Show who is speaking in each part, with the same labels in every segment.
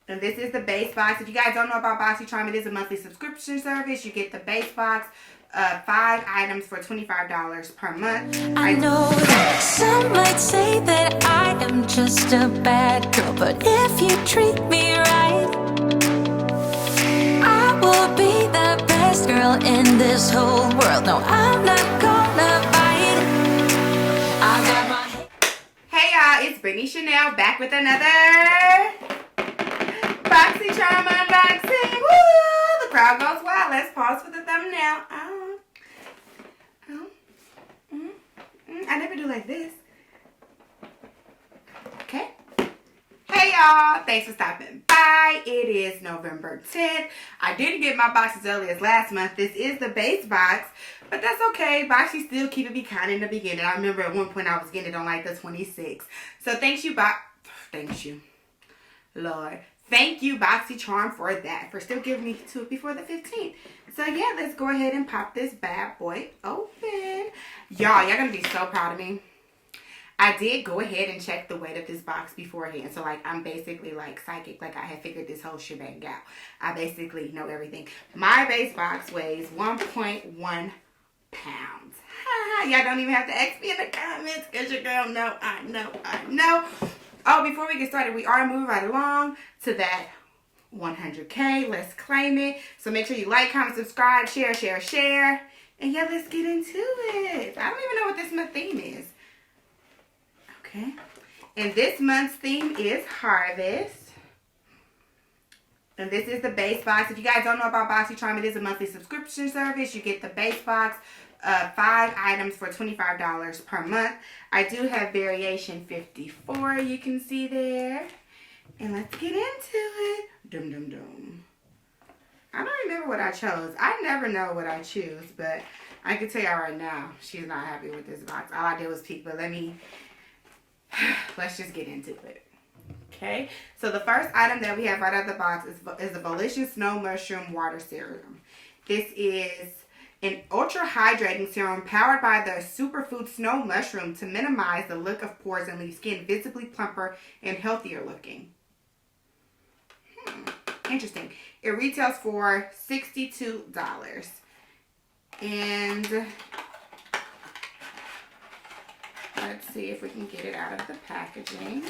Speaker 1: And this is the base box. If you guys don't know about BoxyCharm, it is a monthly subscription service. You get the base box, 5 items for $25 per month.
Speaker 2: I know that some might say that I am just a bad girl, but if you treat me right, I will be the best girl in this whole world. No, I'm not gonna bite. I got my...
Speaker 1: Hey y'all, it's britneyschanel back with another BoxyCharm unboxing. Woo! The crowd goes wild. Let's pause for the thumbnail. I never do like this. Okay. Hey y'all, thanks for stopping by. It is November 10th. I didn't get my box as early as last month. This is the base box, but that's okay. Boxy still keeping me kind in the beginning. I remember at one point I was getting it on like the 26th. So thank you, Lord. Thank you, BoxyCharm, for that, for still giving me to it before the 15th. So yeah, let's go ahead and pop this bad boy open. Y'all gonna be so proud of me. I did go ahead and check the weight of this box beforehand. So like, I'm basically like psychic. Like I had figured this whole shebang out. I basically know everything. My base box weighs 1.1 pounds. Y'all don't even have to ask me in the comments because your girl know, I know. Oh, before we get started, we are moving right along to that 100K. Let's claim it. So make sure you like, comment, subscribe, share. And yeah, let's get into it. I don't even know what this month theme is. Okay. And this month's theme is Harvest. And this is the base box. If you guys don't know about BoxyCharm, it is a monthly subscription service. You get the base box, 5 items for $25 per month. I do have variation 54, you can see there. And let's get into it. Dum. I don't remember what I chose. I never know what I choose, but I can tell y'all right now, she's not happy with this box. All I did was peek, but let's just get into it. Okay, so the first item that we have right out of the box is the Malicious Snow Mushroom Water Serum. This is an ultra hydrating serum powered by the superfood snow mushroom to minimize the look of pores and leave skin visibly plumper and healthier looking. Interesting. It retails for $62. And let's see if we can get it out of the packaging.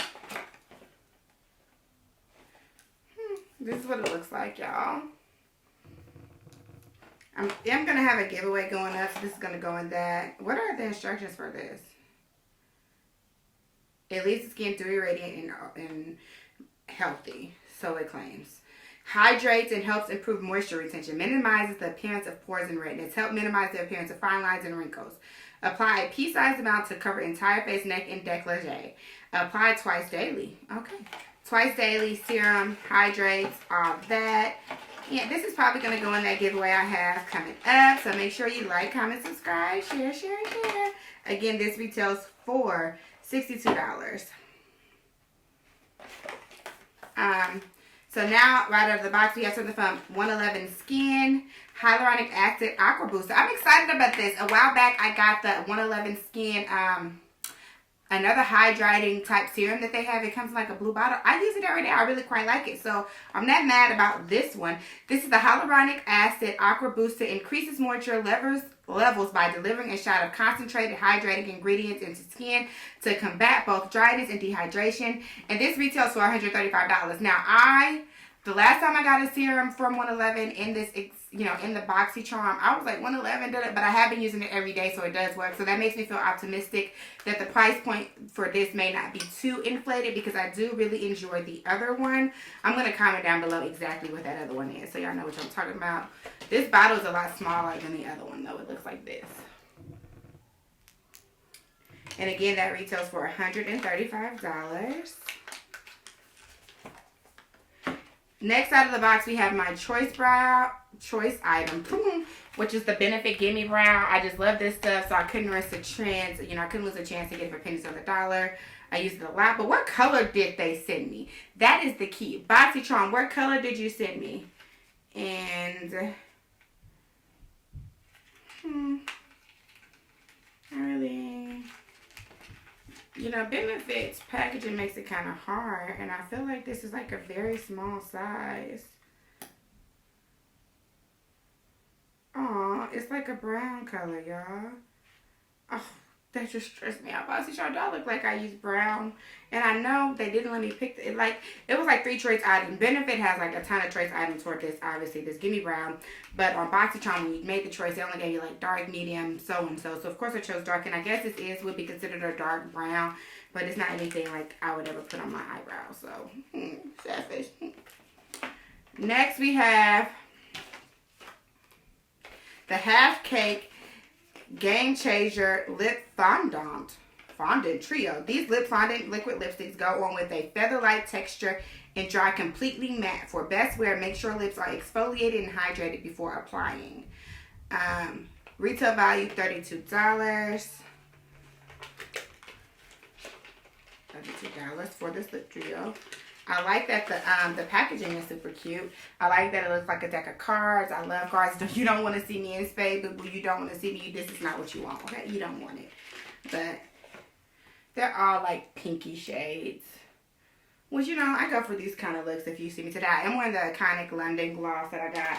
Speaker 1: This is what it looks like, y'all. I'm going to have a giveaway going up, so this is going to go in that. What are the instructions for this? It leaves the skin dewy, radiant, and healthy, so it claims. Hydrates and helps improve moisture retention. Minimizes the appearance of pores and redness. Help minimize the appearance of fine lines and wrinkles. Apply a pea-sized amount to cover entire face, neck, and décolleté. Apply twice daily. Okay. Twice daily, serum, hydrates, all that. Yeah, this is probably going to go in that giveaway I have coming up. So make sure you like, comment, subscribe, share. Again, this retails for $62. So now, right out of the box, we have something from 111 Skin Hyaluronic Acid Aqua Booster. I'm excited about this. A while back, I got the 111 Skin, another hydrating type serum that they have. It comes in like a blue bottle. I use it every day. I really quite like it. So I'm not mad about this one. This is the Hyaluronic Acid Aqua Booster. Increases moisture levels by delivering a shot of concentrated hydrating ingredients into skin to combat both dryness and dehydration. And this retails for $135. Now, the last time I got a serum from 111 in this, in the BoxyCharm, I was like, 111 did it, but I have been using it every day, so it does work. So that makes me feel optimistic that the price point for this may not be too inflated, because I do really enjoy the other one. I'm going to comment down below exactly what that other one is, so y'all know what I'm talking about. This bottle is a lot smaller than the other one, though. It looks like this. And again, that retails for $135. Next out of the box, we have my choice item, which is the Benefit Gimme Brow. I just love this stuff, so I couldn't risk a chance. I couldn't lose a chance to get it for pennies on the dollar. I used it a lot, but what color did they send me? That is the key. BoxyCharm, what color did you send me? And You know, Benefits packaging makes it kind of hard, and I feel like this is like a very small size. Aw, it's like a brown color, y'all. Oh, that just stressed me out. Boxy Charm, do I look like I use brown? And I know they didn't let me pick it. Like, it was like 3 choice items. Benefit has like a ton of choice items for this. Obviously, this Gimme Brown. But on Boxy Charm, when you made the choice, they only gave you like dark, medium, so and so. So of course I chose dark, and I guess this would be considered a dark brown, but it's not anything like I would ever put on my eyebrows. So, selfish. Next we have the Half Cake Game Changer Lip Fondant Trio. These lip fondant liquid lipsticks go on with a feather-like texture and dry completely matte. For best wear, make sure lips are exfoliated and hydrated before applying. Retail value $32. $32 for this lip trio. I like that the packaging is super cute. I like that it looks like a deck of cards. I love cards. You don't want to see me in spades, but you don't want to see me. This is not what you want, okay? You don't want it. But they're all like pinky shades. Which, you know, I go for these kind of looks if you see me today. I am wearing the iconic London gloss that I got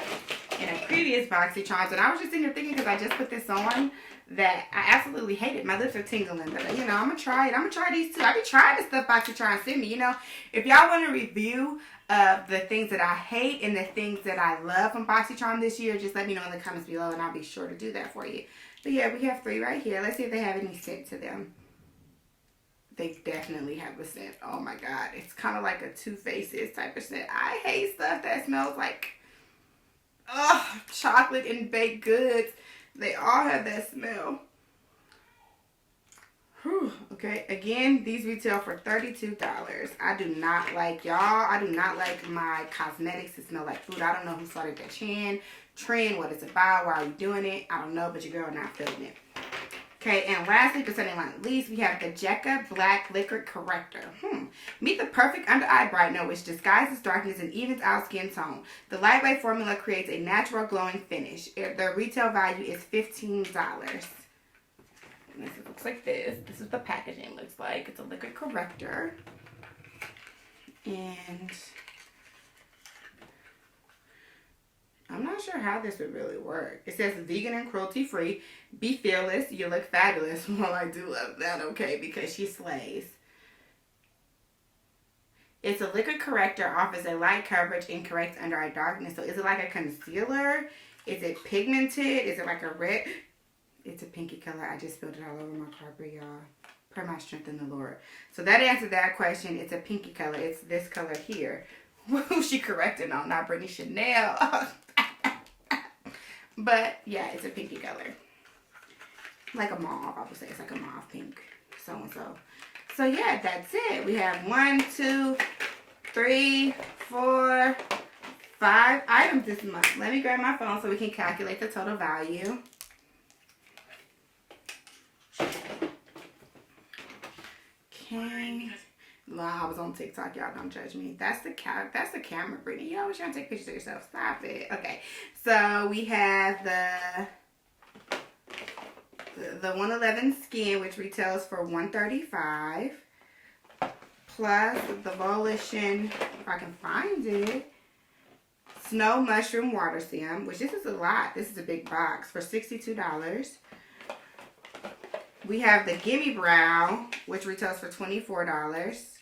Speaker 1: in a previous Boxy Charms. And I was just sitting here thinking, because I just put this on, that I absolutely hate it. My lips are tingling. But, you know, I'm going to try it. I'm going to try these too. I be trying this stuff Boxy Charms send me. You know, if y'all want a review of the things that I hate and the things that I love from Boxy Charm this year, just let me know in the comments below and I'll be sure to do that for you. But yeah, we have 3 right here. Let's see if they have any scent to them. They definitely have a scent. Oh my God. It's kind of like a Too Faced type of scent. I hate stuff that smells like chocolate and baked goods. They all have that smell. Whew. Okay. Again, these retail for $32. I do not like, y'all, I do not like my cosmetics to smell like food. I don't know who started that trend, what it's about, why are you doing it? I don't know, but your girl not feeling it. Okay, and lastly, but certainly not least, we have the Jacka Black Liquid Corrector. Meet the perfect under-eye brightener, which disguises darkness and evens out skin tone. The lightweight formula creates a natural glowing finish. The retail value is $15. And this looks like this. This is the packaging looks like. It's a liquid corrector. And I'm not sure how this would really work. It says vegan and cruelty free. Be fearless. You look fabulous. Well, I do love that, okay, because she slays. It's a liquid corrector, offers a light coverage and corrects under eye darkness. So is it like a concealer? Is it pigmented? Is it like a red? It's a pinky color. I just spilled it all over my carpet, y'all. Pray my strength in the Lord. So that answered that question. It's a pinky color. It's this color here. Who's she correcting on? Not britneyschanel. But yeah, it's a pinky color. Like a mauve, I would say. It's like a mauve pink. So and so. So yeah, that's it. We have 1, 2, 3, 4, 5 items this month. Let me grab my phone so we can calculate the total value. Okay. Well, I was on TikTok. Y'all don't judge me. That's the camera, Brittany. You always trying to take pictures of yourself. Stop it. Okay. So we have the 111 Skin, which retails for $135, plus the Volition, if I can find it, Snow Mushroom Water Serum, which this is a lot. This is a big box for $62. We have the Gimme Brow, which retails for $24,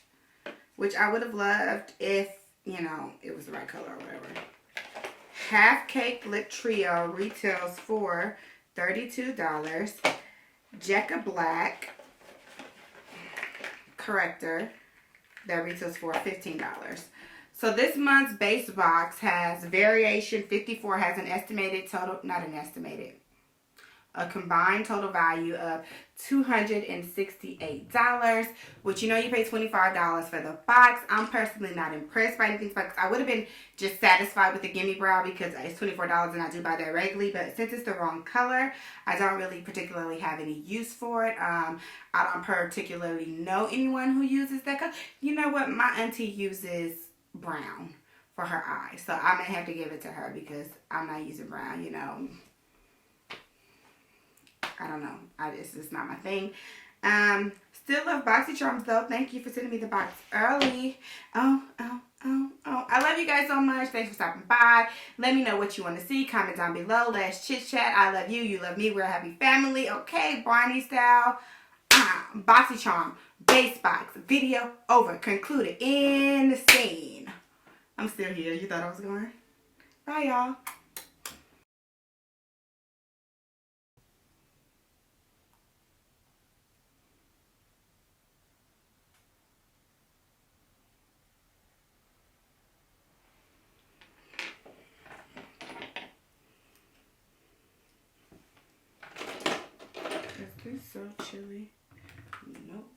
Speaker 1: which I would have loved if, you know, it was the right color or whatever. Half Cake Lip Trio retails for $32. Jacka Black Corrector that retails for $15. So this month's base box has variation 54, has an estimated total, not an estimated, a combined total value of $268, which, you know, you pay $25 for the box. I'm personally not impressed by anything because I would have been just satisfied with the Gimme Brow because it's $24 and I do buy that regularly. But since it's the wrong color, I don't really particularly have any use for it. I don't particularly know anyone who uses that color. You know what? My auntie uses brown for her eyes, so I may have to give it to her because I'm not using brown, you know. I don't know. It's just not my thing. Still love Boxy Charms though. Thank you for sending me the box early. Oh. I love you guys so much. Thanks for stopping by. Let me know what you want to see. Comment down below. Let's chit chat. I love you. You love me. We're a happy family. Okay, Barney style. Boxy Charm. Base box. Video over. Concluded. In the scene. I'm still here. You thought I was going? Bye, y'all. Is this so chilly? Nope.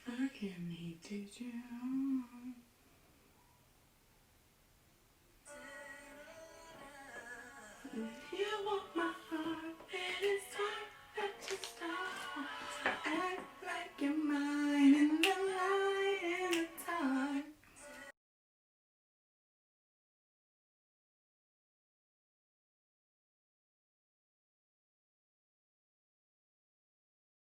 Speaker 1: Forgive me, did you?